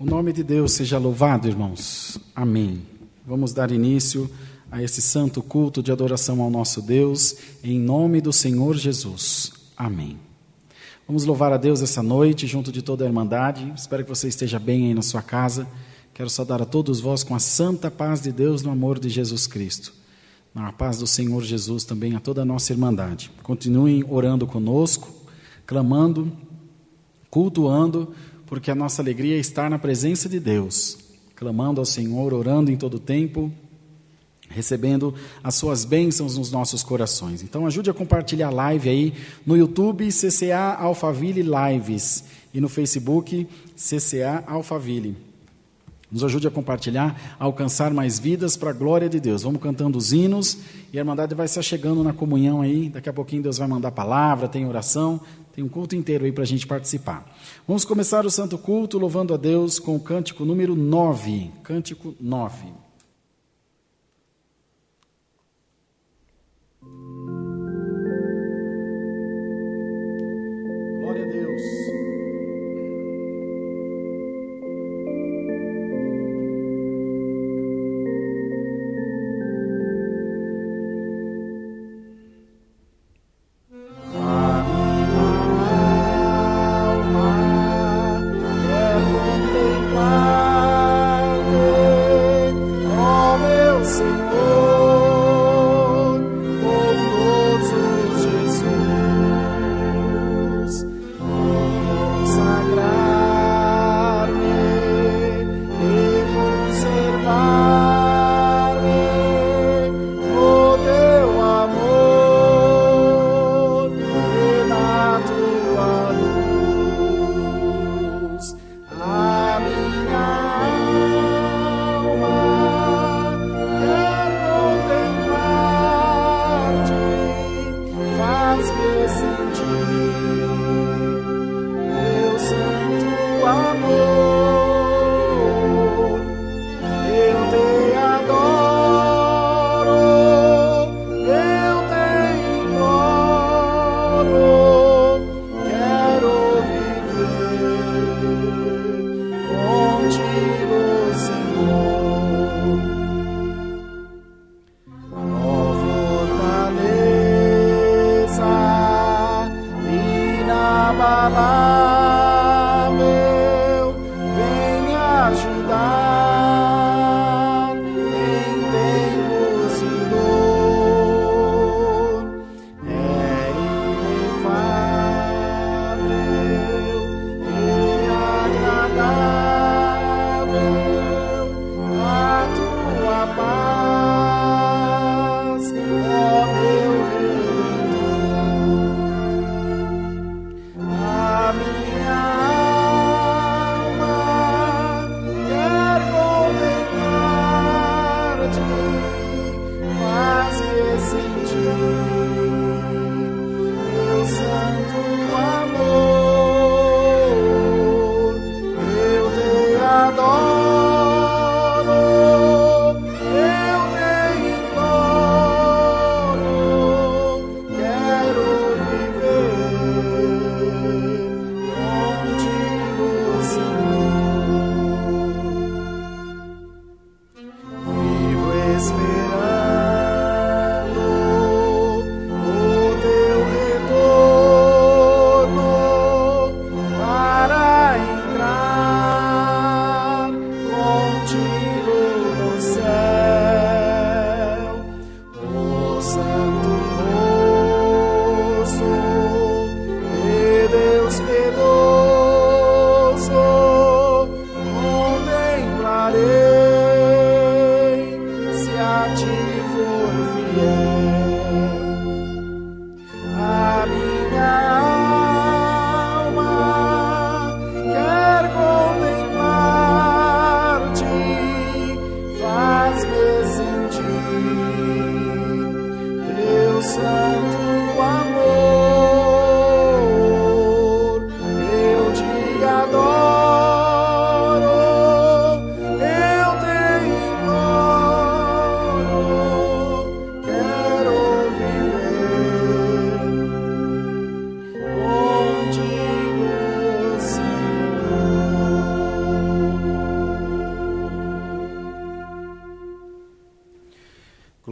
O nome de Deus seja louvado, irmãos. Amém. Vamos dar início a esse santo culto de adoração ao nosso Deus, em nome do Senhor Jesus. Amém. Vamos louvar a Deus essa noite, junto de toda a Irmandade. Espero que você esteja bem aí na sua casa. Quero saudar a todos vós com a santa paz de Deus no amor de Jesus Cristo. Na paz do Senhor Jesus também a toda a nossa Irmandade. Continuem orando conosco, clamando, cultuando, porque a nossa alegria é estar na presença de Deus, clamando ao Senhor, orando em todo o tempo, recebendo as suas bênçãos nos nossos corações. Então ajude a compartilhar a live aí no YouTube, CCA Alphaville Lives, e no Facebook, CCA Alphaville. Nos ajude a compartilhar, a alcançar mais vidas para a glória de Deus. Vamos cantando os hinos e a Irmandade vai se chegando na comunhão aí. Daqui a pouquinho Deus vai mandar palavra, tem oração, tem um culto inteiro aí para a gente participar. Vamos começar o Santo Culto louvando a Deus com o cântico número 9. Cântico 9. Glória a Deus.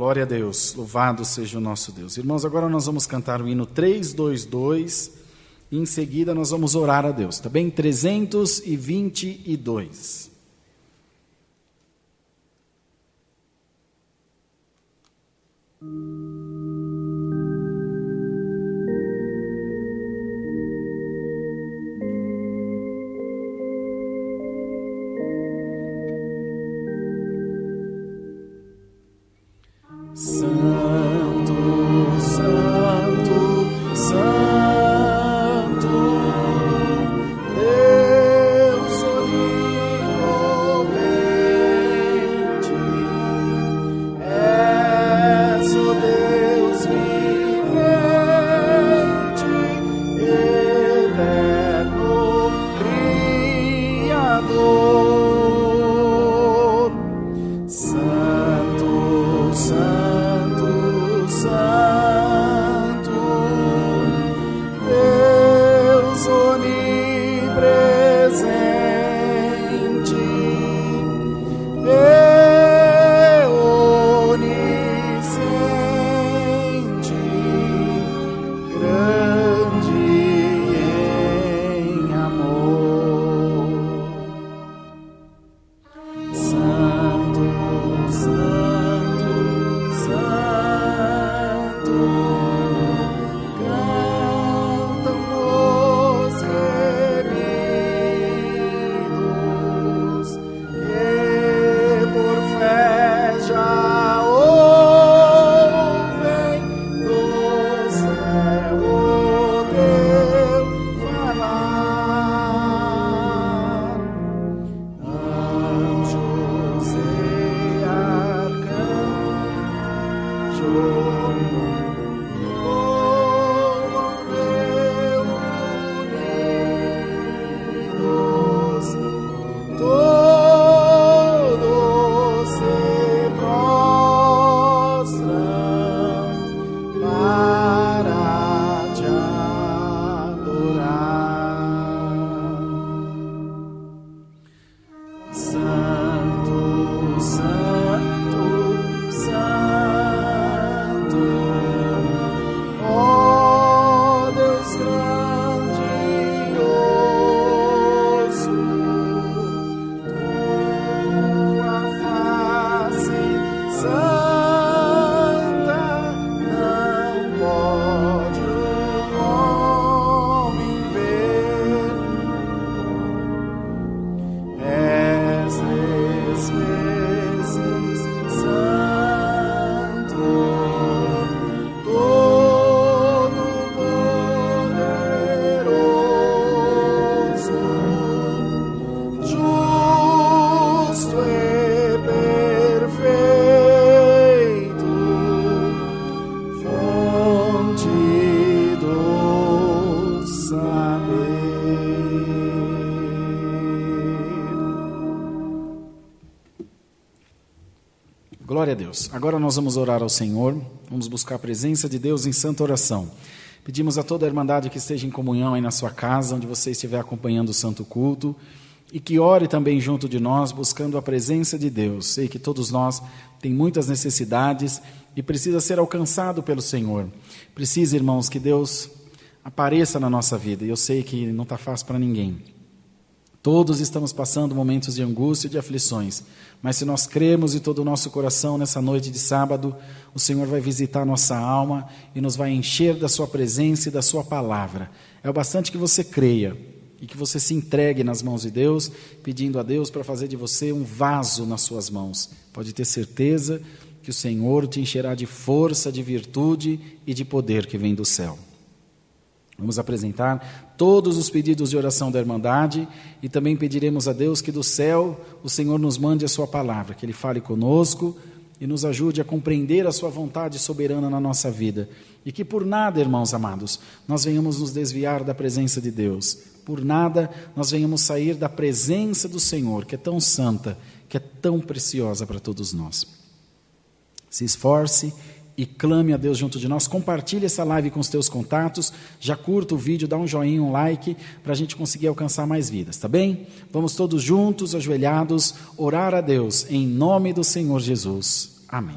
Glória a Deus, louvado seja o nosso Deus. Irmãos, agora nós vamos cantar o hino 322 e em seguida nós vamos orar a Deus, tá bem? 322. Santo, Santo, Santo, Deus onipotente, Santo, Santo, Santo, Deus onipresente, onisciente, grande em amor. Santo, Santo, Santo, cantam os remidos que por fé já ouvem do céu o teu falar. Anjos e arcanjos louvam Deus unidos, todos se prostram para te adorar. Santo, Santo, Santo, ó Deus grandioso, tua face santa não pode o homem ver. És 3 vezes santo, todo poderoso, justo e perfeito, fonte do saber. Glória a Deus. Agora nós vamos orar ao Senhor, vamos buscar a presença de Deus em santa oração. Pedimos a toda a Irmandade que esteja em comunhão aí na sua casa, onde você estiver acompanhando o santo culto, e que ore também junto de nós, buscando a presença de Deus. Sei que todos nós temos muitas necessidades e precisa ser alcançado pelo Senhor. Precisa, irmãos, que Deus apareça na nossa vida, e eu sei que não está fácil para ninguém. Todos estamos passando momentos de angústia e de aflições, mas se nós cremos de todo o nosso coração nessa noite de sábado, o Senhor vai visitar nossa alma e nos vai encher da sua presença e da sua palavra. É o bastante que você creia e que você se entregue nas mãos de Deus, pedindo a Deus para fazer de você um vaso nas suas mãos. Pode ter certeza que o Senhor te encherá de força, de virtude e de poder que vem do céu. Vamos apresentar todos os pedidos de oração da Irmandade e também pediremos a Deus que do céu o Senhor nos mande a sua palavra, que Ele fale conosco e nos ajude a compreender a sua vontade soberana na nossa vida. E que por nada, irmãos amados, nós venhamos nos desviar da presença de Deus. Por nada nós venhamos sair da presença do Senhor, que é tão santa, que é tão preciosa para todos nós. Se esforce e clame a Deus junto de nós. Compartilhe essa live com os teus contatos, já curta o vídeo, dá um joinha, um like, para a gente conseguir alcançar mais vidas, tá bem? Vamos todos juntos, ajoelhados, orar a Deus, em nome do Senhor Jesus. Amém.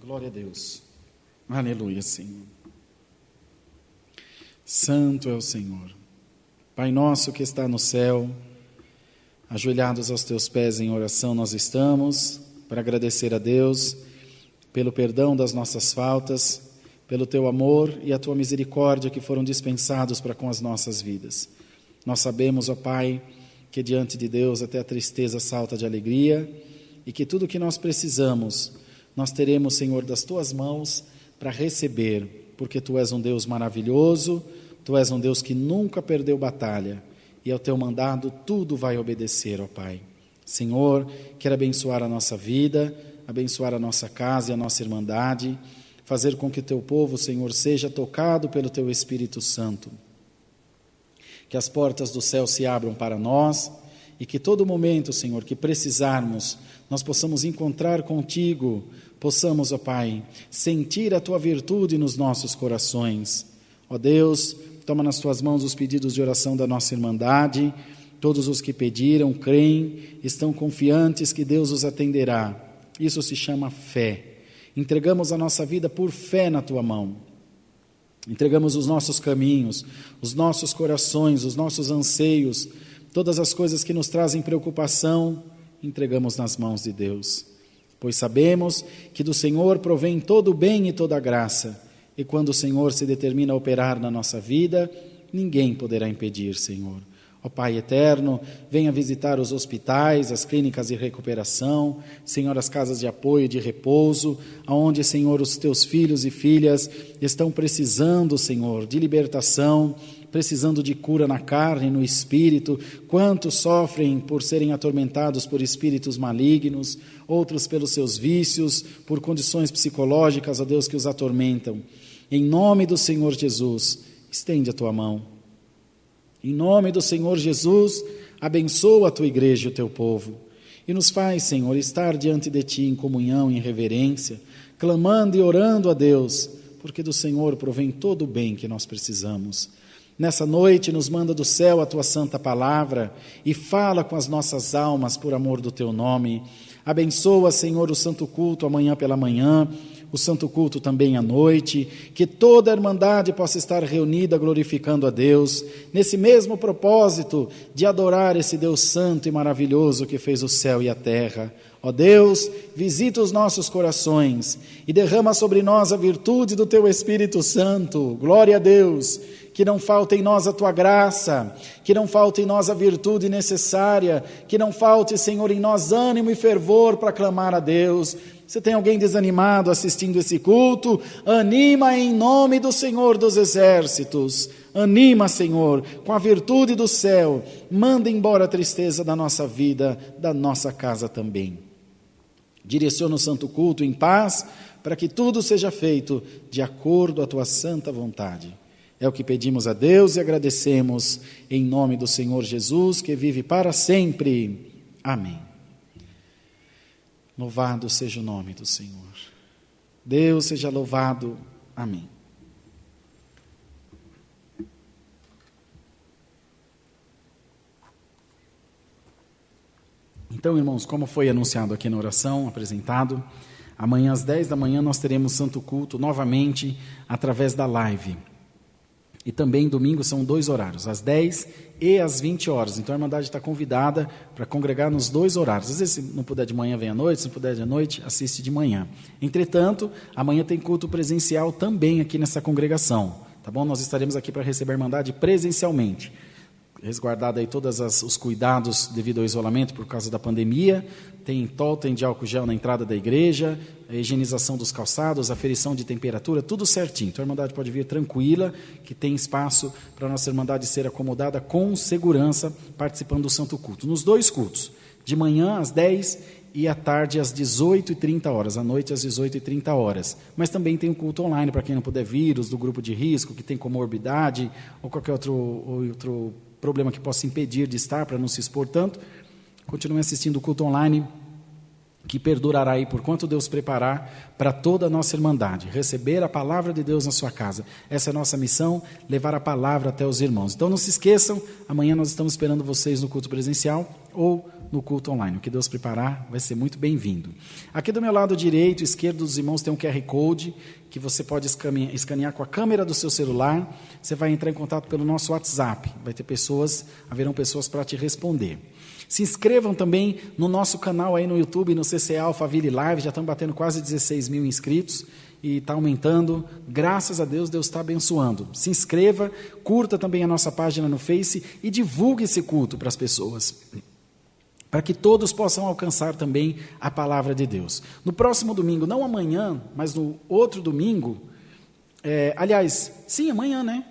Glória a Deus. Aleluia, Senhor. Santo é o Senhor. Pai nosso que está no céu, ajoelhados aos teus pés em oração nós estamos, para agradecer a Deus pelo perdão das nossas faltas, pelo teu amor e a tua misericórdia que foram dispensados para com as nossas vidas. Nós sabemos, ó Pai, que diante de Deus até a tristeza salta de alegria e que tudo o que nós precisamos, nós teremos, Senhor, das tuas mãos para receber, porque tu és um Deus maravilhoso, tu és um Deus que nunca perdeu batalha e ao teu mandado tudo vai obedecer, ó Pai. Senhor, quero abençoar a nossa vida, abençoar a nossa casa e a nossa irmandade, fazer com que o teu povo, Senhor, seja tocado pelo teu Espírito Santo. Que as portas do céu se abram para nós e que todo momento, Senhor, que precisarmos, nós possamos encontrar contigo, possamos, ó Pai, sentir a tua virtude nos nossos corações. Ó Deus, toma nas tuas mãos os pedidos de oração da nossa irmandade. Todos os que pediram, creem, estão confiantes que Deus os atenderá. Isso se chama fé. Entregamos a nossa vida por fé na tua mão. Entregamos os nossos caminhos, os nossos corações, os nossos anseios, todas as coisas que nos trazem preocupação, entregamos nas mãos de Deus. Pois sabemos que do Senhor provém todo o bem e toda a graça. E quando o Senhor se determina a operar na nossa vida, ninguém poderá impedir, Senhor. Ó Pai eterno, venha visitar os hospitais, as clínicas de recuperação, Senhor, as casas de apoio e de repouso, aonde, Senhor, os teus filhos e filhas estão precisando, Senhor, de libertação, precisando de cura na carne e no espírito. Quantos sofrem por serem atormentados por espíritos malignos, outros pelos seus vícios, por condições psicológicas, ó Deus, que os atormentam. Em nome do Senhor Jesus, estende a tua mão. Em nome do Senhor Jesus, abençoa a tua igreja e o teu povo. E nos faz, Senhor, estar diante de ti em comunhão, em reverência, clamando e orando a Deus, porque do Senhor provém todo o bem que nós precisamos. Nessa noite nos manda do céu a tua santa palavra e fala com as nossas almas por amor do teu nome. Abençoa, Senhor, o santo culto amanhã pela manhã, o santo culto também à noite, que toda a irmandade possa estar reunida glorificando a Deus, nesse mesmo propósito de adorar esse Deus santo e maravilhoso que fez o céu e a terra. Ó Deus, visita os nossos corações e derrama sobre nós a virtude do teu Espírito Santo. Glória a Deus. Que não falte em nós a tua graça, que não falte em nós a virtude necessária, que não falte, Senhor, em nós ânimo e fervor para clamar a Deus. Se tem alguém desanimado assistindo esse culto, anima em nome do Senhor dos Exércitos. Anima, Senhor, com a virtude do céu. Manda embora a tristeza da nossa vida, da nossa casa também. Direciona o santo culto em paz, para que tudo seja feito de acordo à tua santa vontade. É o que pedimos a Deus e agradecemos em nome do Senhor Jesus, que vive para sempre. Amém. Louvado seja o nome do Senhor. Deus seja louvado. Amém. Então, irmãos, como foi anunciado aqui na oração, apresentado, amanhã às 10 da manhã nós teremos santo culto novamente através da live. E também domingo são 2 horários, às 10 e às 20 horas. Então a Irmandade está convidada para congregar nos 2 horários. Às vezes, se não puder de manhã, vem à noite. Se não puder de noite, assiste de manhã. Entretanto, amanhã tem culto presencial também aqui nessa congregação. Tá bom? Nós estaremos aqui para receber a Irmandade presencialmente. Resguardado aí todos os cuidados devido ao isolamento por causa da pandemia. Tem totem de álcool gel na entrada da igreja, a higienização dos calçados, aferição de temperatura, tudo certinho. Então a Irmandade pode vir tranquila, que tem espaço para a nossa Irmandade ser acomodada com segurança, participando do Santo Culto. Nos 2 cultos, de manhã às 10 e à tarde às 18h30, à noite às 18h30. Mas também tem um culto online para quem não puder vir, os do grupo de risco, que tem comorbidade ou qualquer outro problema que possa impedir de estar, para não se expor tanto. Continue assistindo o culto online, que perdurará aí por quanto Deus preparar para toda a nossa Irmandade. Receber a palavra de Deus na sua casa. Essa é a nossa missão, levar a palavra até os irmãos. Então não se esqueçam, amanhã nós estamos esperando vocês no culto presencial ou no culto online. O que Deus preparar vai ser muito bem-vindo. Aqui do meu lado direito e esquerdo dos irmãos tem um QR Code que você pode escanear com a câmera do seu celular. Você vai entrar em contato pelo nosso WhatsApp. Haverão pessoas para te responder. Se inscrevam também no nosso canal aí no YouTube, no CCA Alphaville Live, já estamos batendo quase 16 mil inscritos e está aumentando, graças a Deus, Deus está abençoando. Se inscreva, curta também a nossa página no Face e divulgue esse culto para as pessoas, para que todos possam alcançar também a palavra de Deus. No próximo domingo, não amanhã, mas no outro domingo, amanhã, né?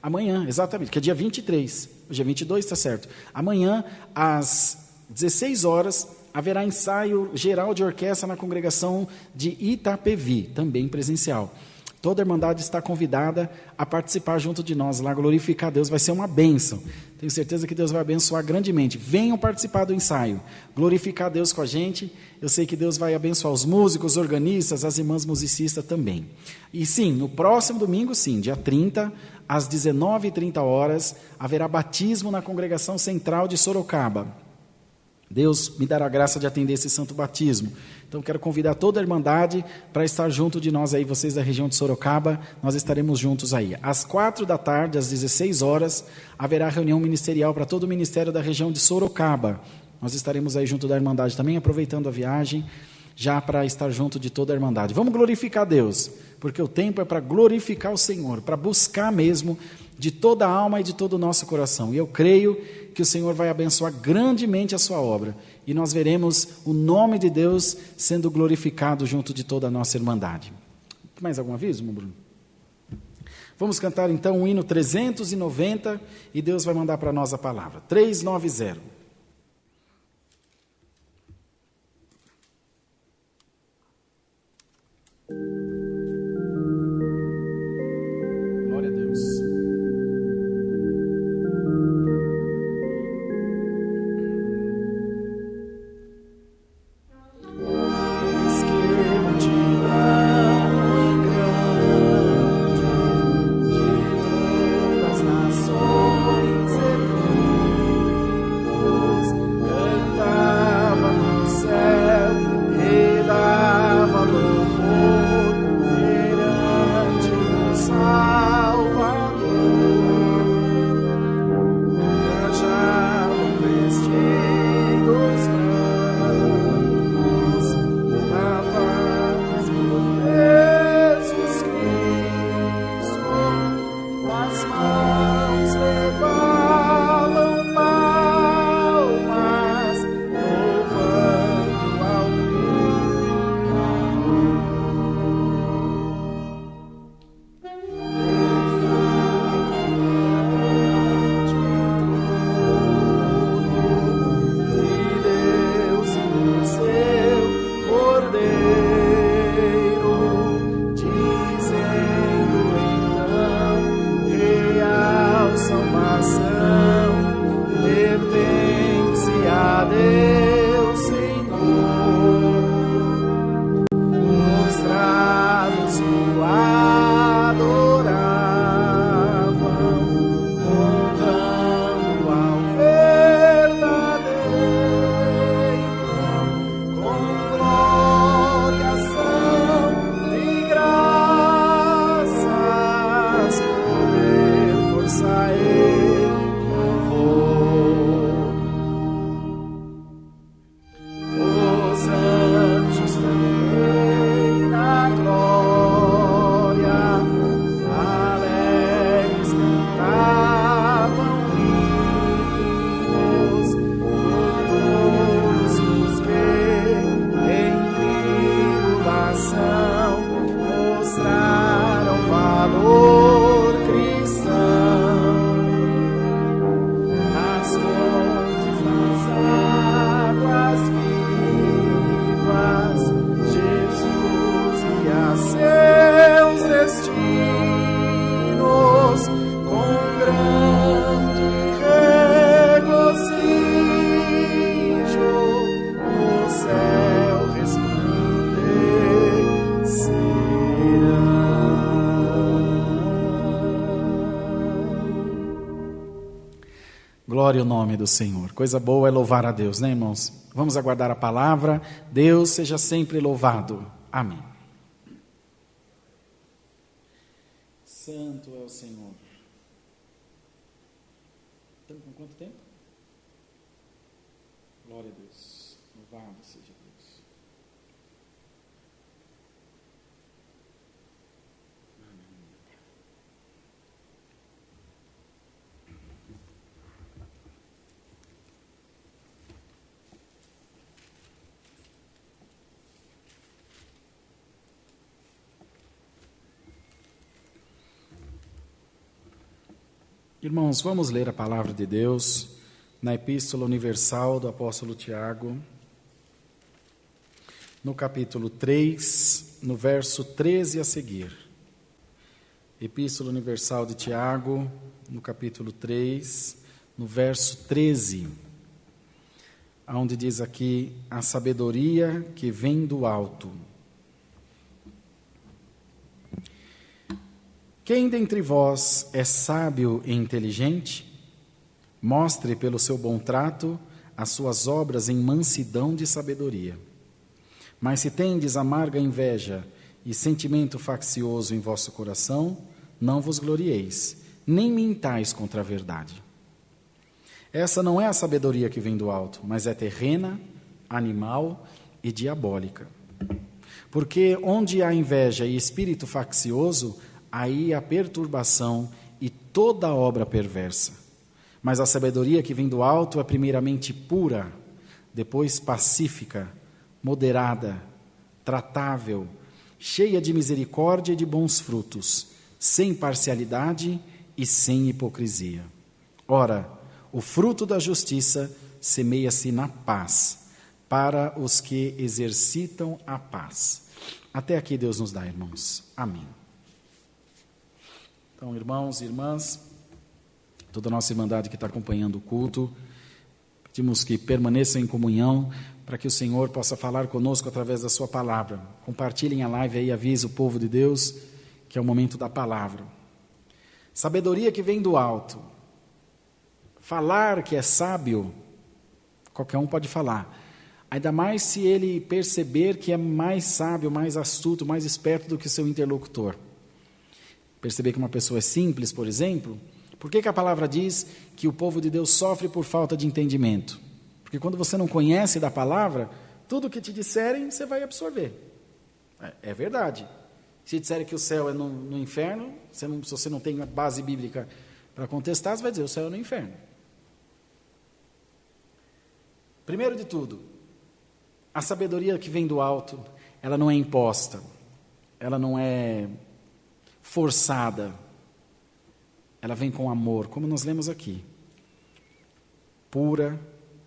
Amanhã, exatamente, que é dia 23. Hoje é 22, está certo. Amanhã, às 16 horas, haverá ensaio geral de orquestra na congregação de Itapevi, também presencial. Toda a Irmandade está convidada a participar junto de nós lá, glorificar a Deus, vai ser uma bênção. Tenho certeza que Deus vai abençoar grandemente. Venham participar do ensaio, glorificar a Deus com a gente. Eu sei que Deus vai abençoar os músicos, os organistas, as irmãs musicistas também. E sim, no próximo domingo, sim, dia 30, às 19h30, haverá batismo na Congregação Central de Sorocaba. Deus me dará a graça de atender esse santo batismo. Então, quero convidar toda a Irmandade para estar junto de nós aí, vocês da região de Sorocaba, nós estaremos juntos aí. Às 16h, às 16h, haverá reunião ministerial para todo o ministério da região de Sorocaba. Nós estaremos aí junto da Irmandade também, aproveitando a viagem, já para estar junto de toda a Irmandade. Vamos glorificar a Deus, porque o tempo é para glorificar o Senhor, para buscar mesmo de toda a alma e de todo o nosso coração. E eu creio que o Senhor vai abençoar grandemente a sua obra. E nós veremos o nome de Deus sendo glorificado junto de toda a nossa Irmandade. Mais algum aviso, meu Bruno? Vamos cantar então o hino 390 e Deus vai mandar para nós a palavra. 390. Glória a Deus. Glória ao nome do Senhor. Coisa boa é louvar a Deus, né, irmãos? Vamos aguardar a palavra. Deus seja sempre louvado. Amém. Santo é o Senhor. Estamos com quanto tempo? Glória a Deus. Louvado seja Deus. Irmãos, vamos ler a palavra de Deus na Epístola Universal do apóstolo Tiago, no capítulo 3, no verso 13 a seguir. Epístola Universal de Tiago, no capítulo 3, no verso 13, onde diz aqui, a sabedoria que vem do alto. Quem dentre vós é sábio e inteligente? Mostre pelo seu bom trato as suas obras em mansidão de sabedoria. Mas se tendes amarga inveja e sentimento faccioso em vosso coração, não vos glorieis, nem mintais contra a verdade. Essa não é a sabedoria que vem do alto, mas é terrena, animal e diabólica. Porque onde há inveja e espírito faccioso, aí há perturbação e toda obra perversa. Mas a sabedoria que vem do alto é primeiramente pura, depois pacífica, moderada, tratável, cheia de misericórdia e de bons frutos, sem parcialidade e sem hipocrisia. Ora, o fruto da justiça semeia-se na paz, para os que exercitam a paz. Até aqui Deus nos dá, irmãos. Amém. Então, irmãos e irmãs, toda a nossa irmandade que está acompanhando o culto, pedimos que permaneçam em comunhão, para que o Senhor possa falar conosco através da sua palavra. Compartilhem a live aí, avise o povo de Deus, que é o momento da palavra. Sabedoria que vem do alto. Falar que é sábio, qualquer um pode falar. Ainda mais se ele perceber que é mais sábio, mais astuto, mais esperto do que o seu interlocutor. Perceber que uma pessoa é simples, por exemplo. Por que a palavra diz que o povo de Deus sofre por falta de entendimento? Porque quando você não conhece da palavra, tudo que te disserem, você vai absorver. É verdade. Se disserem que o céu é no inferno, se você não tem uma base bíblica para contestar, você vai dizer, o céu é no inferno. Primeiro de tudo, a sabedoria que vem do alto, ela não é imposta, ela não é forçada, ela vem com amor, como nós lemos aqui. Pura,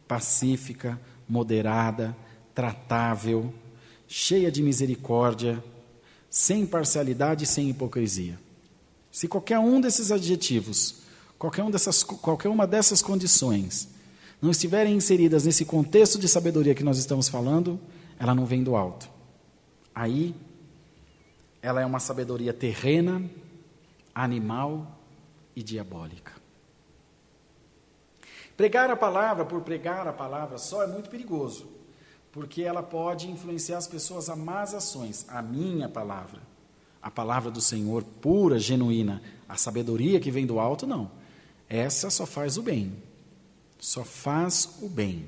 pacífica, moderada, tratável, cheia de misericórdia, sem parcialidade e sem hipocrisia. Se qualquer um desses adjetivos, qualquer uma dessas condições, não estiverem inseridas nesse contexto de sabedoria que nós estamos falando, ela não vem do alto. Aí, ela é uma sabedoria terrena, animal e diabólica. Pregar a palavra por pregar a palavra só é muito perigoso, porque ela pode influenciar as pessoas a más ações. A minha palavra, a palavra do Senhor pura, genuína, a sabedoria que vem do alto, não. Essa só faz o bem. Só faz o bem.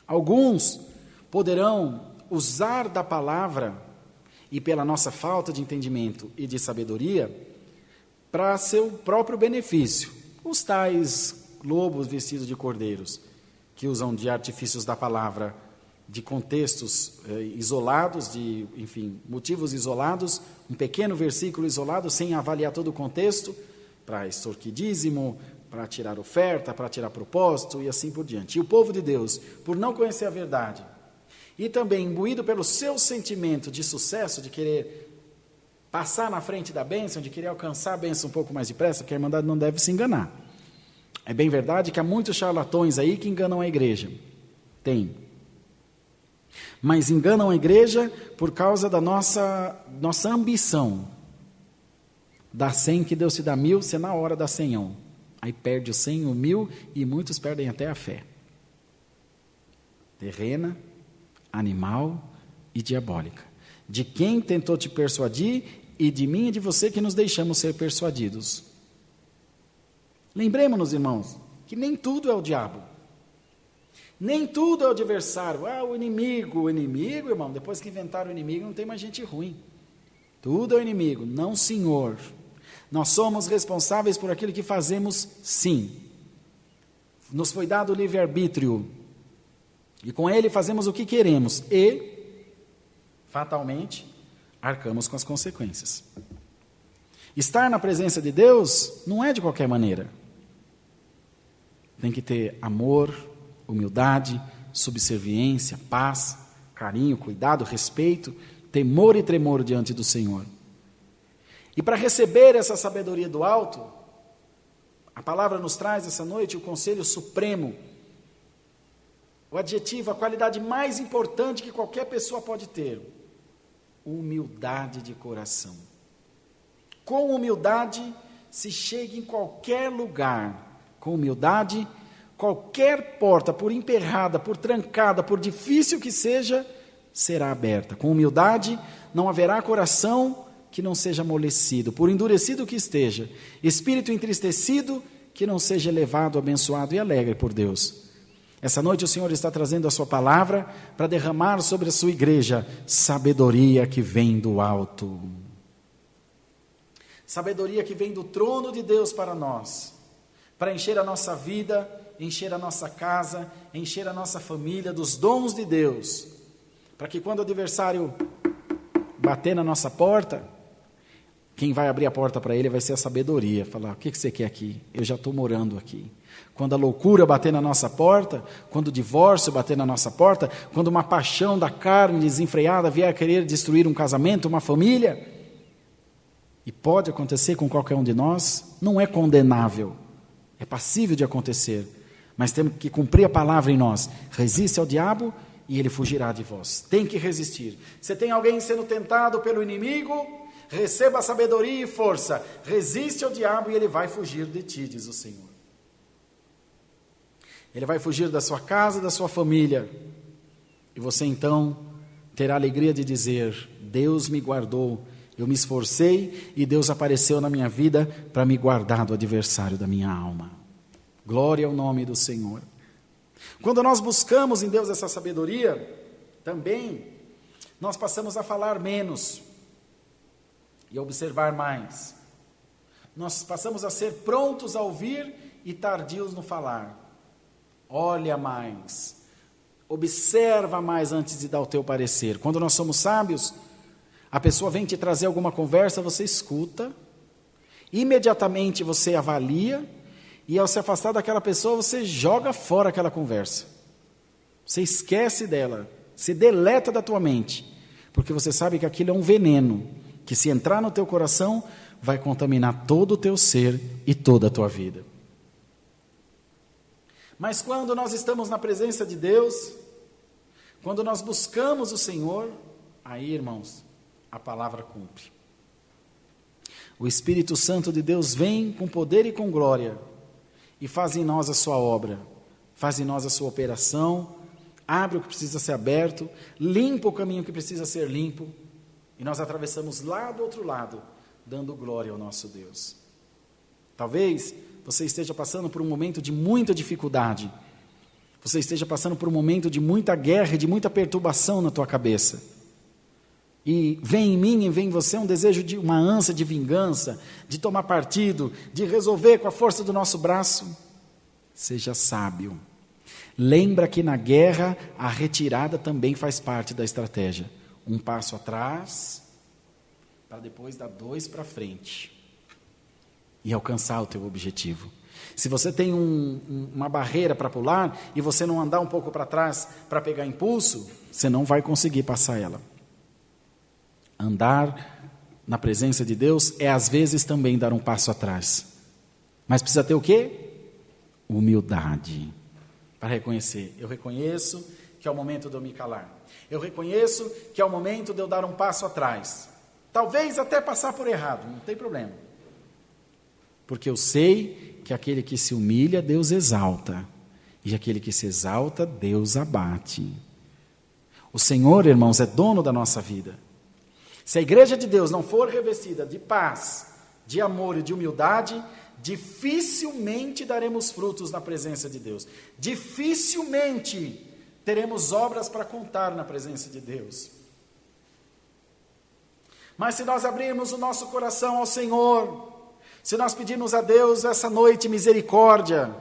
Alguns poderão usar da palavra e pela nossa falta de entendimento e de sabedoria para seu próprio benefício. Os tais lobos vestidos de cordeiros, que usam de artifícios da palavra, de contextos isolados, de, enfim, motivos isolados, um pequeno versículo isolado, sem avaliar todo o contexto, para extorquir dízimo, para tirar oferta, para tirar propósito e assim por diante. E o povo de Deus, por não conhecer a verdade, e também imbuído pelo seu sentimento de sucesso, de querer passar na frente da bênção, de querer alcançar a bênção um pouco mais depressa, porque a irmandade não deve se enganar. É bem verdade que há muitos charlatões aí que enganam a igreja. Tem. Mas enganam a igreja por causa da nossa ambição. Dá 100 que Deus te dá 1000, você na hora dá 100. Aí perde o 100, o 1000 e muitos perdem até a fé. Terrena, animal e diabólica. De quem tentou te persuadir e de mim e de você que nos deixamos ser persuadidos. Lembremos-nos, irmãos, que nem tudo é o diabo. Nem tudo é o adversário. O inimigo, irmão, depois que inventaram o inimigo, não tem mais gente ruim. Tudo é o inimigo, não Senhor. Nós somos responsáveis por aquilo que fazemos, sim. Nos foi dado o livre-arbítrio. E com ele fazemos o que queremos. E, fatalmente, arcamos com as consequências. Estar na presença de Deus não é de qualquer maneira. Tem que ter amor, humildade, subserviência, paz, carinho, cuidado, respeito, temor e tremor diante do Senhor. E para receber essa sabedoria do alto, a palavra nos traz essa noite o conselho supremo, o adjetivo, a qualidade mais importante que qualquer pessoa pode ter: humildade de coração. Com humildade se chega em qualquer lugar. Com humildade, qualquer porta, por emperrada, por trancada, por difícil que seja, será aberta. Com humildade, não haverá coração que não seja amolecido, por endurecido que esteja, espírito entristecido que não seja elevado, abençoado e alegre por Deus. Essa noite o Senhor está trazendo a sua palavra para derramar sobre a sua igreja sabedoria que vem do alto. Sabedoria que vem do trono de Deus para nós, para encher a nossa vida, encher a nossa casa, encher a nossa família dos dons de Deus, para que quando o adversário bater na nossa porta, quem vai abrir a porta para ele vai ser a sabedoria, falar: o que você quer aqui? Eu já estou morando aqui. Quando a loucura bater na nossa porta, quando o divórcio bater na nossa porta, quando uma paixão da carne desenfreada vier a querer destruir um casamento, uma família, e pode acontecer com qualquer um de nós, não é condenável, é passível de acontecer, mas temos que cumprir a palavra em nós: resiste ao diabo e ele fugirá de vós. Tem que resistir. Se tem alguém sendo tentado pelo inimigo, receba sabedoria e força, resiste ao diabo e ele vai fugir de ti, diz o Senhor. Ele vai fugir da sua casa, da sua família, e você então terá a alegria de dizer: Deus me guardou, eu me esforcei e Deus apareceu na minha vida para me guardar do adversário da minha alma. Glória ao nome do Senhor. Quando nós buscamos em Deus essa sabedoria, também nós passamos a falar menos e a observar mais. Nós passamos a ser prontos a ouvir e tardios no falar. Olha mais, observa mais antes de dar o teu parecer. Quando nós somos sábios, a pessoa vem te trazer alguma conversa, você escuta, imediatamente você avalia, e ao se afastar daquela pessoa, você joga fora aquela conversa. Você esquece dela, se deleta da tua mente, porque você sabe que aquilo é um veneno, que se entrar no teu coração, vai contaminar todo o teu ser e toda a tua vida. Mas quando nós estamos na presença de Deus, quando nós buscamos o Senhor, aí, irmãos, a palavra cumpre. O Espírito Santo de Deus vem com poder e com glória e faz em nós a sua obra, faz em nós a sua operação, abre o que precisa ser aberto, limpa o caminho que precisa ser limpo, e nós atravessamos lá do outro lado, dando glória ao nosso Deus. Talvez você esteja passando por um momento de muita dificuldade, você esteja passando por um momento de muita guerra e de muita perturbação na tua cabeça. E vem em mim e vem em você um desejo de uma ânsia de vingança, de tomar partido, de resolver com a força do nosso braço. Seja sábio. Lembra que na guerra a retirada também faz parte da estratégia. Um passo atrás, para depois dar 2 para frente. E alcançar o teu objetivo. Se você tem uma barreira para pular e você não andar um pouco para trás para pegar impulso, você não vai conseguir passar ela. Andar na presença de Deus é às vezes também dar um passo atrás. Mas precisa ter o quê? Humildade. Para reconhecer. Eu reconheço que é o momento de eu me calar. Eu reconheço que é o momento de eu dar um passo atrás. Talvez até passar por errado, não tem problema. Porque eu sei que aquele que se humilha, Deus exalta. E aquele que se exalta, Deus abate. O Senhor, irmãos, é dono da nossa vida. Se a igreja de Deus não for revestida de paz, de amor e de humildade, dificilmente daremos frutos na presença de Deus. Dificilmente teremos obras para contar na presença de Deus. Mas se nós abrirmos o nosso coração ao Senhor, se nós pedirmos a Deus essa noite misericórdia,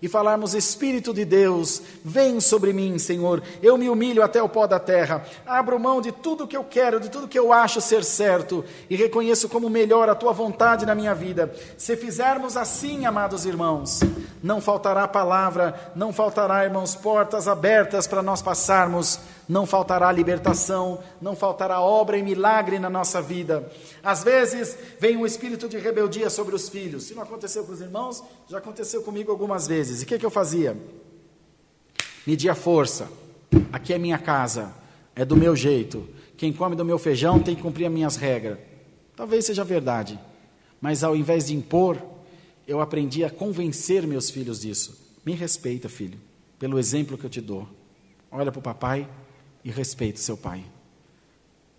e falarmos: Espírito de Deus, vem sobre mim, Senhor, eu me humilho até o pó da terra, abro mão de tudo que eu quero, de tudo que eu acho ser certo, e reconheço como melhor a Tua vontade na minha vida. Se fizermos assim, amados irmãos, não faltará palavra, não faltará, irmãos, portas abertas para nós passarmos não faltará libertação, não faltará obra e milagre na nossa vida. Às vezes vem um espírito de rebeldia sobre os filhos. Se não aconteceu com os irmãos, já aconteceu comigo algumas vezes. E o que eu fazia? Media força. Aqui é minha casa, é do meu jeito. Quem come do meu feijão tem que cumprir as minhas regras. Talvez seja verdade, mas ao invés de impor, eu aprendi a convencer meus filhos disso. Me respeita, filho, pelo exemplo que eu te dou. Olha para o papai e respeita o seu pai.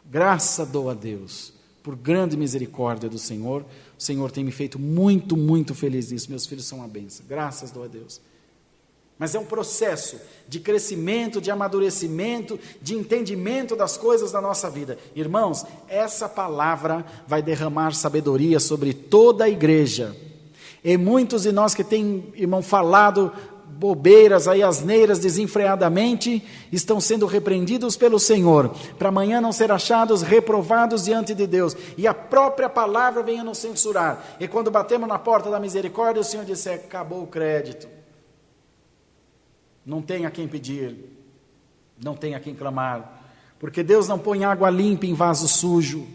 Graça dou a Deus, por grande misericórdia do Senhor. O Senhor tem me feito muito, muito feliz nisso. Meus filhos são uma bênção. Graças dou a Deus. Mas é um processo de crescimento, de amadurecimento, de entendimento das coisas da nossa vida. Irmãos, essa palavra vai derramar sabedoria sobre toda a igreja. E muitos de nós que têm, irmão, falado bobeiras, aí, asneiras desenfreadamente, estão sendo repreendidos pelo Senhor, para amanhã não ser achados reprovados diante de Deus. E a própria palavra venha nos censurar. E quando batemos na porta da misericórdia, o Senhor disse: acabou o crédito. Não tem a quem pedir, não tem a quem clamar, porque Deus não põe água limpa em vaso sujo.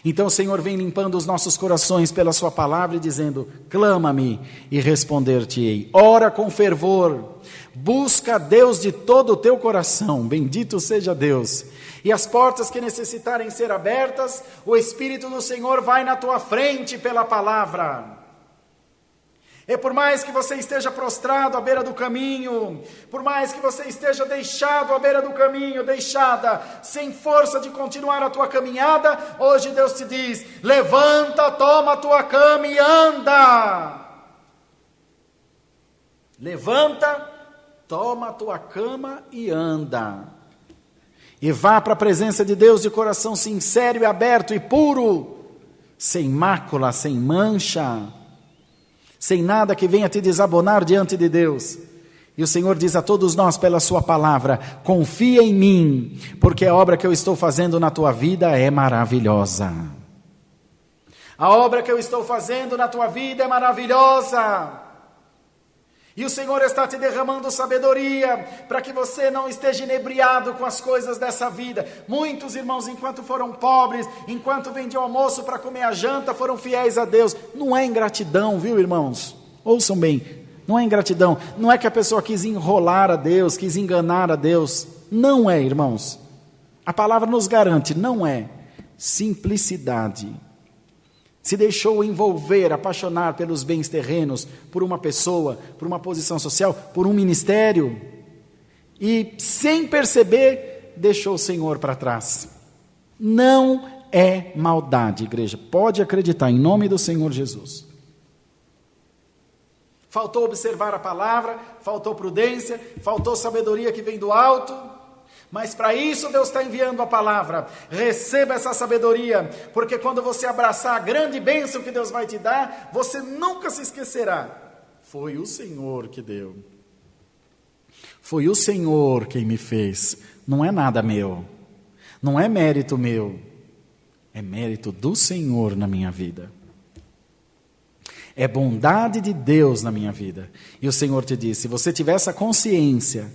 Então o Senhor vem limpando os nossos corações pela sua palavra e dizendo: clama-me e responder-te-ei. Ora com fervor, busca a Deus de todo o teu coração, bendito seja Deus. E as portas que necessitarem ser abertas, o Espírito do Senhor vai na tua frente pela palavra. E por mais que você esteja prostrado à beira do caminho, por mais que você esteja deixado à beira do caminho, deixada, sem força de continuar a tua caminhada, hoje Deus te diz: levanta, toma a tua cama e anda. Levanta, toma a tua cama e anda. E vá para a presença de Deus de coração sincero e aberto e puro, sem mácula, sem mancha, sem nada que venha te desabonar diante de Deus. E o Senhor diz a todos nós pela sua palavra: confia em mim, porque a obra que eu estou fazendo na tua vida é maravilhosa. A obra que eu estou fazendo na tua vida é maravilhosa. E o Senhor está te derramando sabedoria, para que você não esteja inebriado com as coisas dessa vida. Muitos irmãos, enquanto foram pobres, enquanto vendiam almoço para comer a janta, foram fiéis a Deus. Não é ingratidão, viu, irmãos? Ouçam bem, não é ingratidão. Não é que a pessoa quis enrolar a Deus, quis enganar a Deus. Não é, irmãos. A palavra nos garante, não é. Simplicidade. Se deixou envolver, apaixonar pelos bens terrenos, por uma pessoa, por uma posição social, por um ministério, e sem perceber, deixou o Senhor para trás. Não é maldade, igreja, pode acreditar, em nome do Senhor Jesus. Faltou observar a palavra, faltou prudência, faltou sabedoria que vem do alto. Mas para isso Deus está enviando a palavra. Receba essa sabedoria, porque quando você abraçar a grande bênção que Deus vai te dar, você nunca se esquecerá: foi o Senhor que deu, foi o Senhor quem me fez. Não é nada meu, não é mérito meu, é mérito do Senhor na minha vida. É bondade de Deus na minha vida. E o Senhor te disse: se você tiver essa consciência,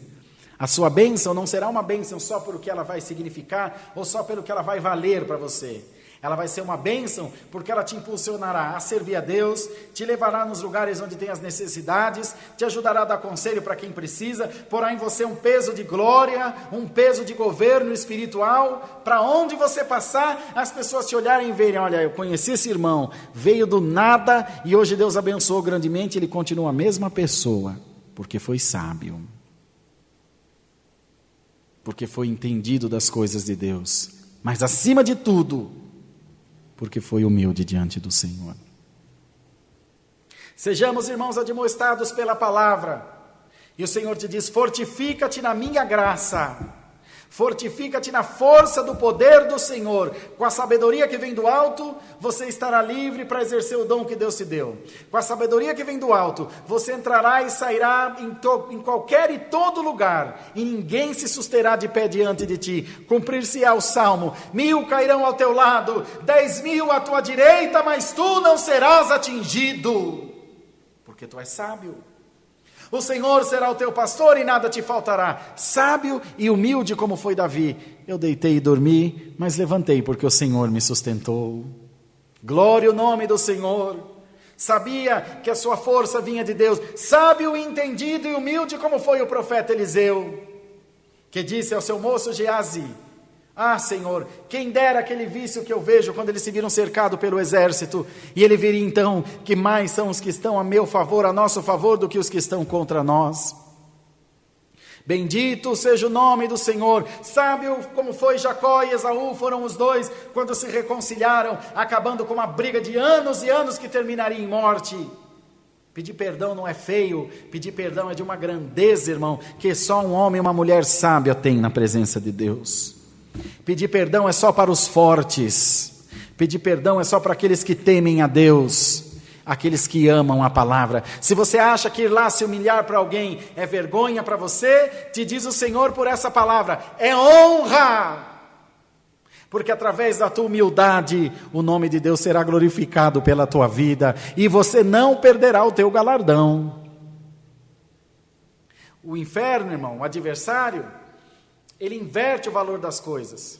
a sua bênção não será uma bênção só por o que ela vai significar ou só pelo que ela vai valer para você. Ela vai ser uma bênção porque ela te impulsionará a servir a Deus, te levará nos lugares onde tem as necessidades, te ajudará a dar conselho para quem precisa, porá em você um peso de glória, um peso de governo espiritual. Para onde você passar, as pessoas te olharem e verem: olha, eu conheci esse irmão, veio do nada e hoje Deus abençoou grandemente, ele continua a mesma pessoa, porque foi sábio. Porque foi entendido das coisas de Deus, mas acima de tudo, porque foi humilde diante do Senhor. Sejamos, irmãos, admoestados pela palavra, e o Senhor te diz: fortifica-te na minha graça, fortifica-te na força do poder do Senhor. Com a sabedoria que vem do alto, você estará livre para exercer o dom que Deus te deu. Com a sabedoria que vem do alto, você entrará e sairá em qualquer e todo lugar, e ninguém se susterá de pé diante de ti. Cumprir-se-á o salmo: 1000 cairão ao teu lado, 10.000 à tua direita, mas tu não serás atingido, porque tu és sábio. O Senhor será o teu pastor e nada te faltará. Sábio e humilde como foi Davi. Eu deitei e dormi, mas levantei porque o Senhor me sustentou. Glória ao nome do Senhor. Sabia que a sua força vinha de Deus. Sábio, entendido e humilde como foi o profeta Eliseu, que disse ao seu moço Geazi: ah, Senhor, quem dera aquele vício que eu vejo quando eles se viram cercados pelo exército, e ele viria então que mais são os que estão a meu favor, a nosso favor, do que os que estão contra nós. Bendito seja o nome do Senhor. Sábio como foi Jacó e Esaú, foram os dois quando se reconciliaram, acabando com uma briga de anos e anos que terminaria em morte. Pedir perdão não é feio, pedir perdão é de uma grandeza, irmão, que só um homem e uma mulher sábia tem na presença de Deus. Pedir perdão é só para os fortes, pedir perdão é só para aqueles que temem a Deus, aqueles que amam a palavra. Se você acha que ir lá se humilhar para alguém é vergonha para você, te diz o Senhor por essa palavra, é honra, porque através da tua humildade, o nome de Deus será glorificado pela tua vida, e você não perderá o teu galardão. O inferno, irmão, o adversário, ele inverte o valor das coisas.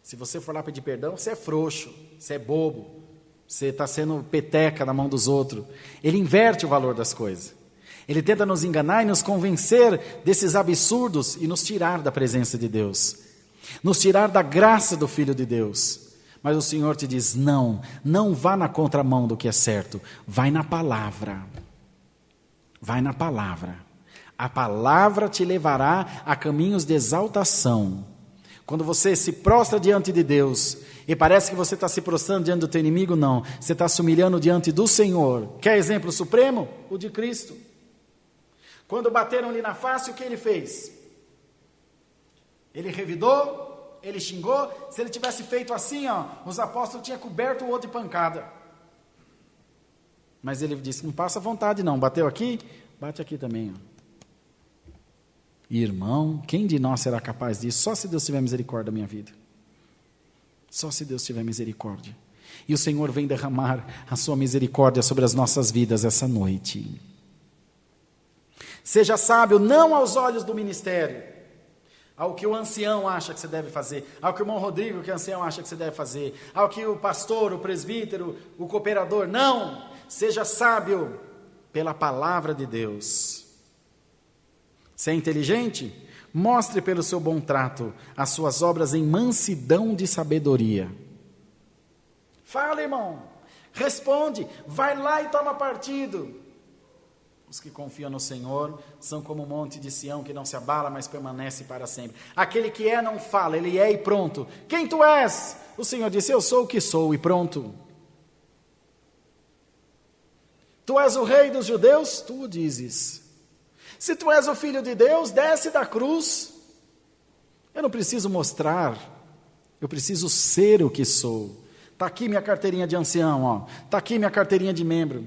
Se você for lá pedir perdão, você é frouxo, você é bobo, você está sendo peteca na mão dos outros. Ele inverte o valor das coisas. Ele tenta nos enganar e nos convencer desses absurdos e nos tirar da presença de Deus, nos tirar da graça do Filho de Deus. Mas o Senhor te diz: não vá na contramão do que é certo, vai na palavra, vai na palavra. A palavra te levará a caminhos de exaltação. Quando você se prostra diante de Deus, e parece que você está se prostrando diante do teu inimigo, não. Você está se humilhando diante do Senhor. Quer exemplo supremo? O de Cristo. Quando bateram-lhe na face, o que ele fez? Ele revidou, ele xingou. Se ele tivesse feito assim, os apóstolos tinham coberto o outro de pancada. Mas ele disse: não passa vontade não. Bateu aqui, bate aqui também. Irmão, quem de nós será capaz disso? Só se Deus tiver misericórdia da minha vida. Só se Deus tiver misericórdia. E o Senhor vem derramar a sua misericórdia sobre as nossas vidas essa noite. Seja sábio não aos olhos do ministério, ao que o ancião acha que você deve fazer, ao que o irmão Rodrigo, que o ancião acha que você deve fazer, ao que o pastor, o presbítero, o cooperador. Não, seja sábio pela palavra de Deus. Se é inteligente, mostre pelo seu bom trato as suas obras em mansidão de sabedoria. Fala, irmão, responde, vai lá e toma partido. Os que confiam no Senhor são como o monte de Sião, que não se abala, mas permanece para sempre. Aquele que é não fala, ele é e pronto. Quem tu és? O Senhor disse: eu sou o que sou e pronto. Tu és o rei dos judeus? Tu o dizes. Se tu és o Filho de Deus, desce da cruz. Eu não preciso mostrar, eu preciso ser o que sou. Está aqui minha carteirinha de ancião, está aqui minha carteirinha de membro.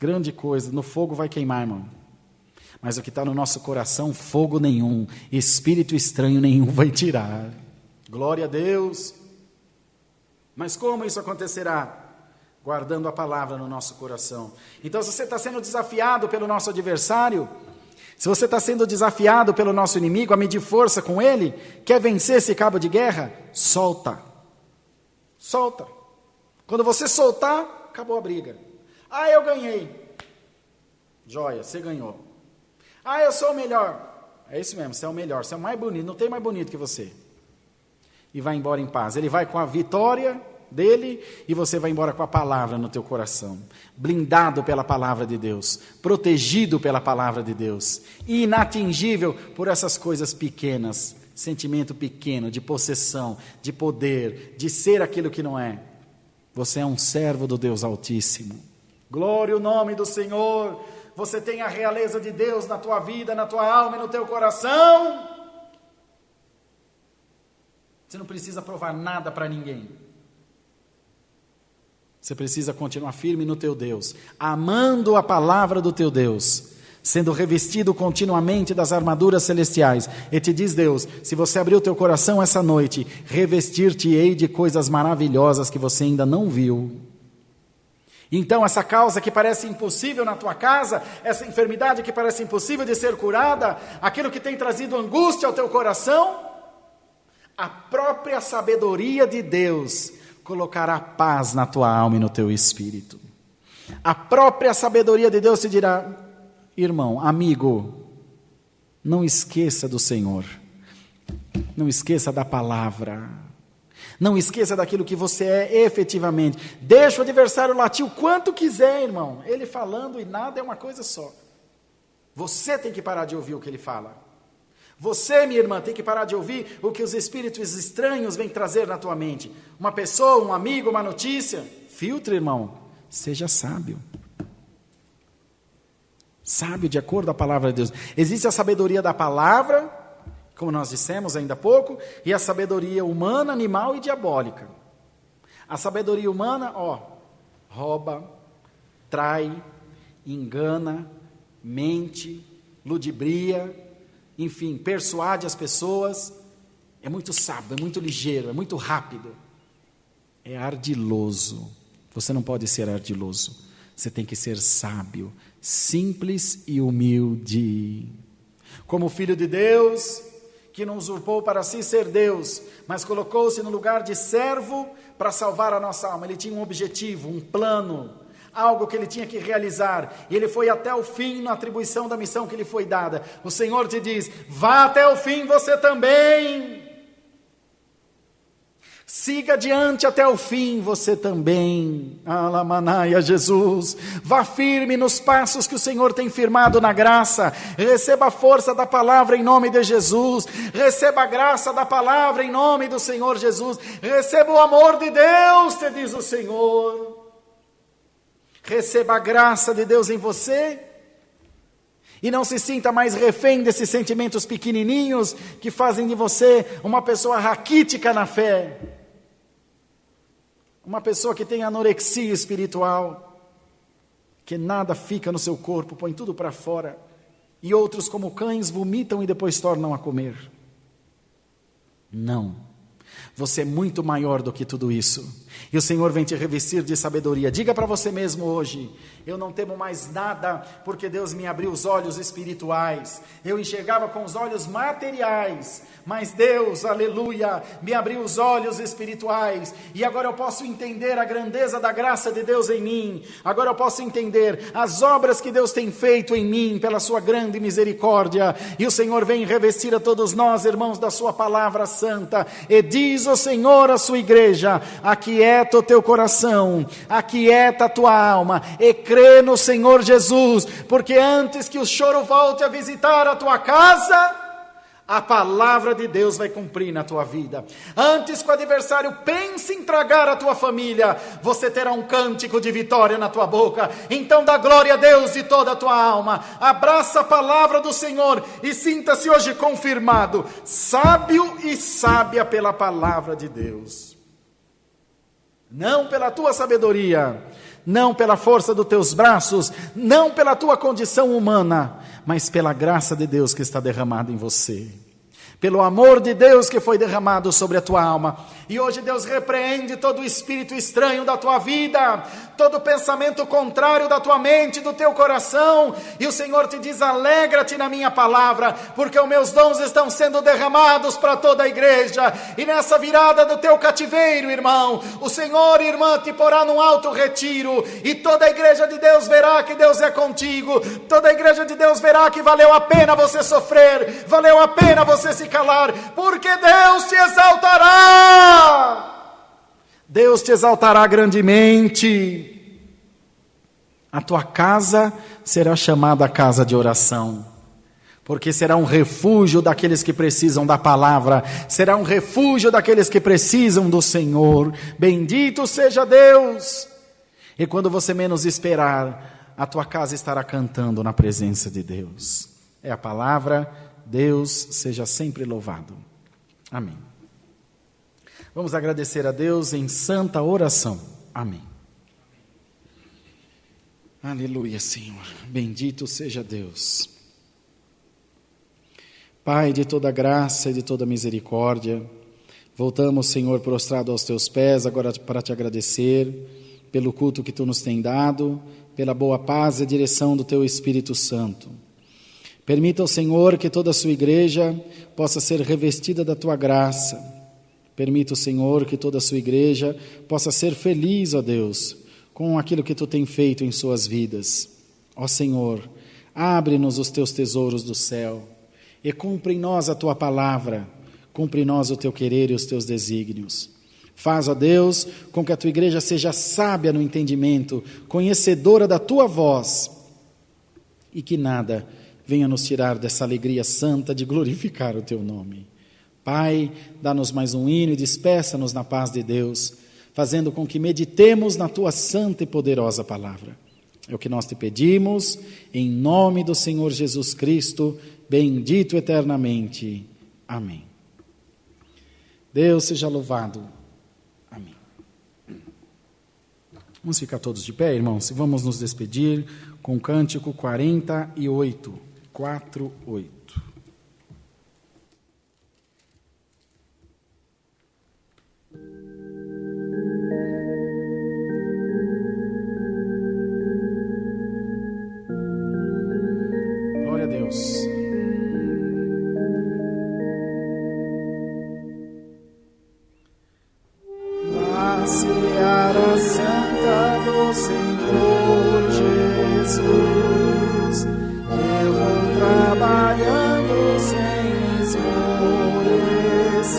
Grande coisa, no fogo vai queimar, irmão. Mas o que está no nosso coração, fogo nenhum, espírito estranho nenhum vai tirar. Glória a Deus. Mas como isso acontecerá? Guardando a palavra no nosso coração. Então, se você está sendo desafiado pelo nosso adversário, se você está sendo desafiado pelo nosso inimigo a medir força com ele, quer vencer esse cabo de guerra? Solta. Solta. Quando você soltar, acabou a briga. Ah, eu ganhei. Joia, você ganhou. Ah, eu sou o melhor. É isso mesmo, você é o melhor, você é o mais bonito, não tem mais bonito que você. E vai embora em paz. Ele vai com a vitória dele e você vai embora com a palavra no teu coração, blindado pela palavra de Deus, protegido pela palavra de Deus, inatingível por essas coisas pequenas, sentimento pequeno de possessão, de poder, de ser aquilo que não é. Você é um servo do Deus Altíssimo. Glória ao nome do Senhor. Você tem a realeza de Deus na tua vida, na tua alma e no teu coração. Você não precisa provar nada para ninguém. Você precisa continuar firme no teu Deus, amando a palavra do teu Deus, sendo revestido continuamente das armaduras celestiais. E te diz Deus: se você abrir o teu coração essa noite, revestir-te-ei de coisas maravilhosas que você ainda não viu. Então essa causa que parece impossível na tua casa, essa enfermidade que parece impossível de ser curada, aquilo que tem trazido angústia ao teu coração, a própria sabedoria de Deus colocará paz na tua alma e no teu espírito. A própria sabedoria de Deus te dirá: irmão, amigo, não esqueça do Senhor, não esqueça da palavra, não esqueça daquilo que você é efetivamente. Deixa o adversário latir o quanto quiser, irmão, ele falando e nada é uma coisa só. Você tem que parar de ouvir o que ele fala. Você, minha irmã, tem que parar de ouvir o que os espíritos estranhos vêm trazer na tua mente. Uma pessoa, um amigo, uma notícia. Filtre, irmão, seja sábio. Sábio de acordo com a palavra de Deus. Existe a sabedoria da palavra, como nós dissemos ainda há pouco, e a sabedoria humana, animal e diabólica. A sabedoria humana, rouba, trai, engana, mente, ludibria, enfim, persuade as pessoas. É muito sábio, é muito ligeiro, é muito rápido. É ardiloso. Você não pode ser ardiloso. Você tem que ser sábio, simples e humilde. Como filho de Deus, que não usurpou para si ser Deus, mas colocou-se no lugar de servo para salvar a nossa alma. Ele tinha um objetivo, um plano, algo que ele tinha que realizar, e ele foi até o fim na atribuição da missão que lhe foi dada. O Senhor te diz: vá até o fim você também, siga adiante até o fim você também. Alamanaia, Jesus, vá firme nos passos que o Senhor tem firmado na graça, receba a força da palavra em nome de Jesus, receba a graça da palavra em nome do Senhor Jesus, receba o amor de Deus, te diz o Senhor. Receba a graça de Deus em você e não se sinta mais refém desses sentimentos pequenininhos que fazem de você uma pessoa raquítica na fé, uma pessoa que tem anorexia espiritual, que nada fica no seu corpo, põe tudo para fora, e outros como cães vomitam e depois tornam a comer. Não. Você é muito maior do que tudo isso. E o Senhor vem te revestir de sabedoria. Diga para você mesmo hoje: eu não temo mais nada, porque Deus me abriu os olhos espirituais. Eu enxergava com os olhos materiais, mas Deus, aleluia, me abriu os olhos espirituais. E agora eu posso entender a grandeza da graça de Deus em mim. Agora eu posso entender as obras que Deus tem feito em mim, pela sua grande misericórdia. E o Senhor vem revestir a todos nós, irmãos, da sua palavra santa. E diz o Senhor à sua igreja: aquieta o teu coração, aquieta a tua alma, e crê no Senhor Jesus, porque antes que o choro volte a visitar a tua casa, a palavra de Deus vai cumprir na tua vida. Antes que o adversário pense em tragar a tua família, você terá um cântico de vitória na tua boca. Então dá glória a Deus de toda a tua alma, abraça a palavra do Senhor e sinta-se hoje confirmado, sábio e sábia pela palavra de Deus. Não pela tua sabedoria, não pela força dos teus braços, não pela tua condição humana, mas pela graça de Deus que está derramada em você, pelo amor de Deus que foi derramado sobre a tua alma. E hoje Deus repreende todo o espírito estranho da tua vida, todo pensamento contrário da tua mente, do teu coração, e o Senhor te diz: alegra-te na minha palavra, porque os meus dons estão sendo derramados para toda a igreja. E nessa virada do teu cativeiro, irmão, o Senhor, irmã, te porá num alto retiro, e toda a igreja de Deus verá que Deus é contigo, toda a igreja de Deus verá que valeu a pena você sofrer, valeu a pena você se calar, porque Deus te exaltará. Deus te exaltará grandemente. A tua casa será chamada casa de oração, porque será um refúgio daqueles que precisam da palavra, será um refúgio daqueles que precisam do Senhor. Bendito seja Deus. E quando você menos esperar, a tua casa estará cantando na presença de Deus. É a palavra. Deus seja sempre louvado. Amém. Vamos agradecer a Deus em santa oração. Amém. Aleluia, Senhor. Bendito seja Deus. Pai de toda graça e de toda misericórdia, voltamos, Senhor, prostrado aos teus pés, agora para te agradecer pelo culto que Tu nos tem dado, pela boa paz e direção do Teu Espírito Santo. Permita ao Senhor que toda a sua igreja possa ser revestida da Tua graça. Permita, Senhor, que toda a sua igreja possa ser feliz, ó Deus, com aquilo que Tu tem feito em suas vidas. Ó Senhor, abre-nos os Teus tesouros do céu e cumpre em nós a Tua palavra, cumpre em nós o Teu querer e os Teus desígnios. Faz, ó Deus, com que a Tua igreja seja sábia no entendimento, conhecedora da Tua voz, e que nada venha nos tirar dessa alegria santa de glorificar o Teu nome. Pai, dá-nos mais um hino e despeça-nos na paz de Deus, fazendo com que meditemos na Tua santa e poderosa palavra. É o que nós Te pedimos, em nome do Senhor Jesus Cristo, bendito eternamente. Amém. Deus seja louvado. Amém. Vamos ficar todos de pé, irmãos, e vamos nos despedir com o cântico 48. 48. Glória a Deus. Na seara santa do Senhor Jesus, eu vou trabalhando sem esmorecer,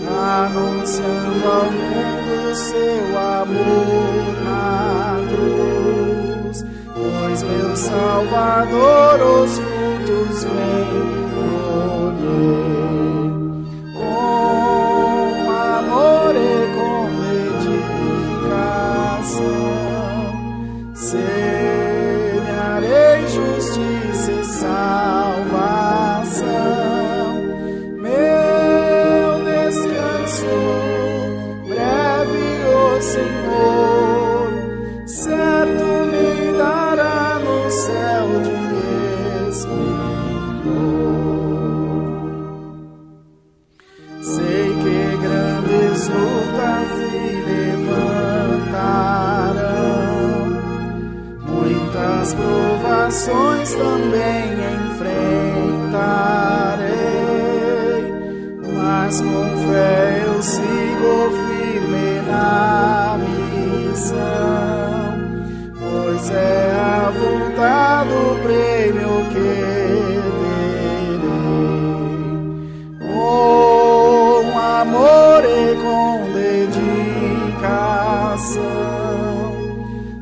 anunciando ao mundo seu amor na cruz, pois meu Salvador os frutos vem colher. Com amor e com dedicação, semearei justiça e salvação. Meu descanso breve, ó Senhor, certo me dará no céu de esplendor. Sei que grandes lutas se levantarão, muitas provações também enfrentarei, mas com fé eu sigo firme na missão, pois é avultado o prêmio que terei. Com amor e com dedicação,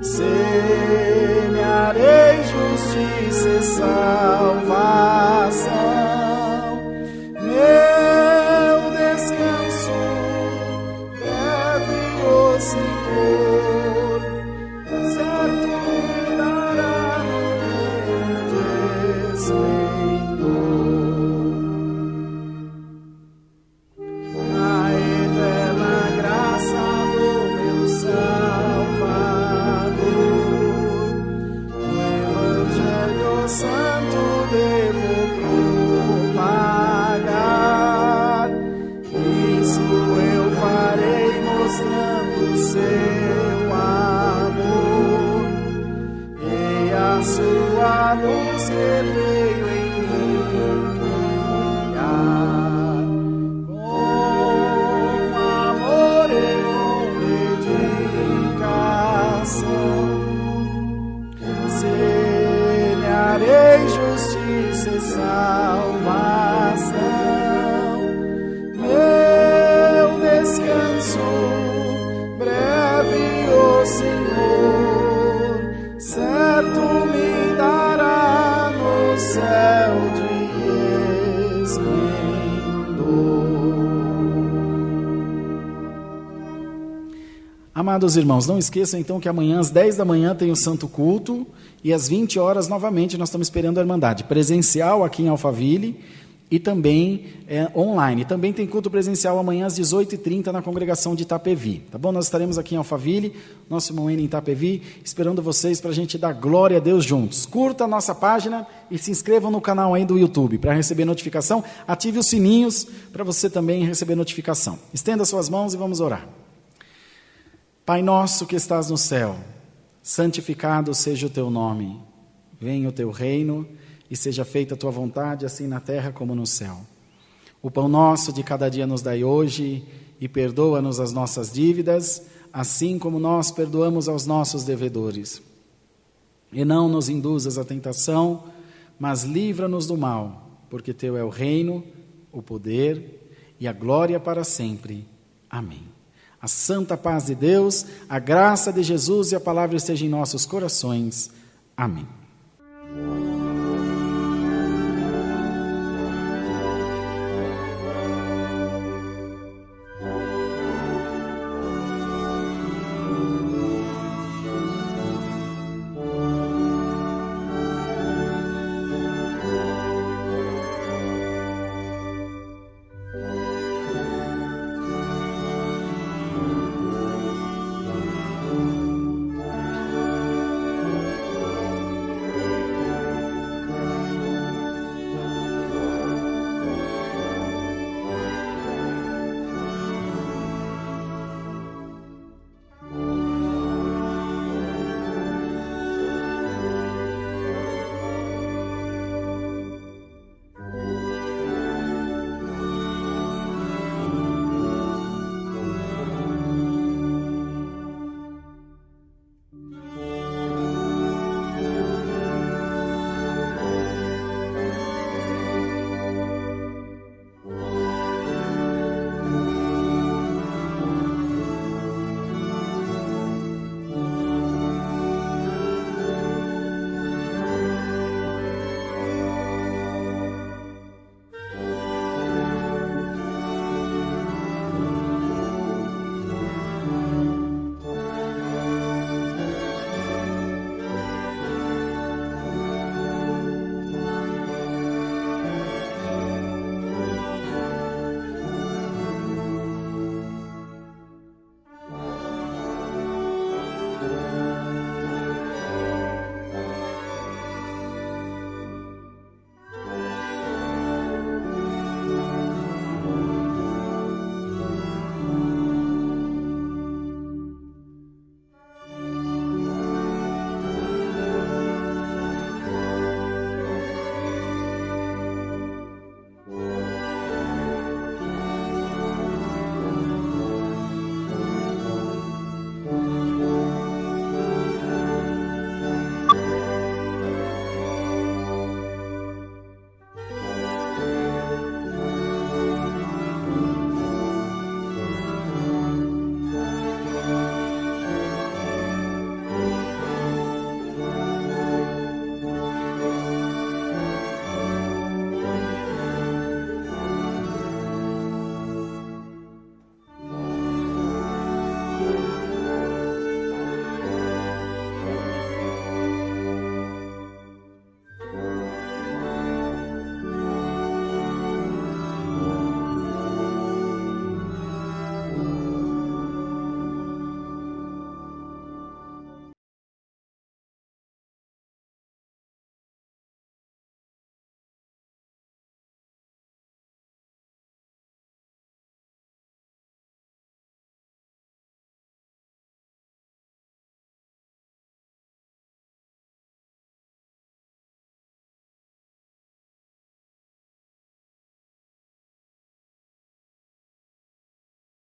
semearei justiça e salvação. Meu descanso breve, ó Senhor, certo me dará no grande esplendor. Na eterna graça do meu Salvador, o Evangelho Santo devo propagar. Isso eu farei mostrando seu amor e a sua luz que veio em mim brilhar. Com amor e com dedicação, semearei justiça e salvação. Meu descanso breve, ó Senhor, certo me dará no céu de esplendor. Amados irmãos, não esqueçam então que amanhã às 10 da manhã tem o Santo Culto e às 20 horas novamente nós estamos esperando a Irmandade presencial aqui em Alphaville e também online. Também tem culto presencial amanhã às 18h30 na congregação de Itapevi. Tá bom? Nós estaremos aqui em Alphaville, nosso irmão em Itapevi, esperando vocês para a gente dar glória a Deus juntos. Curta a nossa página e se inscrevam no canal aí do YouTube para receber notificação. Ative os sininhos para você também receber notificação. Estenda suas mãos e vamos orar. Pai nosso que estás no céu, santificado seja o teu nome. Venha o teu reino e seja feita a tua vontade, assim na terra como no céu. O pão nosso de cada dia nos dai hoje, e perdoa-nos as nossas dívidas, assim como nós perdoamos aos nossos devedores. E não nos induzas à tentação, mas livra-nos do mal, porque teu é o reino, o poder e a glória para sempre. Amém. A santa paz de Deus, a graça de Jesus e a palavra estejam em nossos corações. Amém.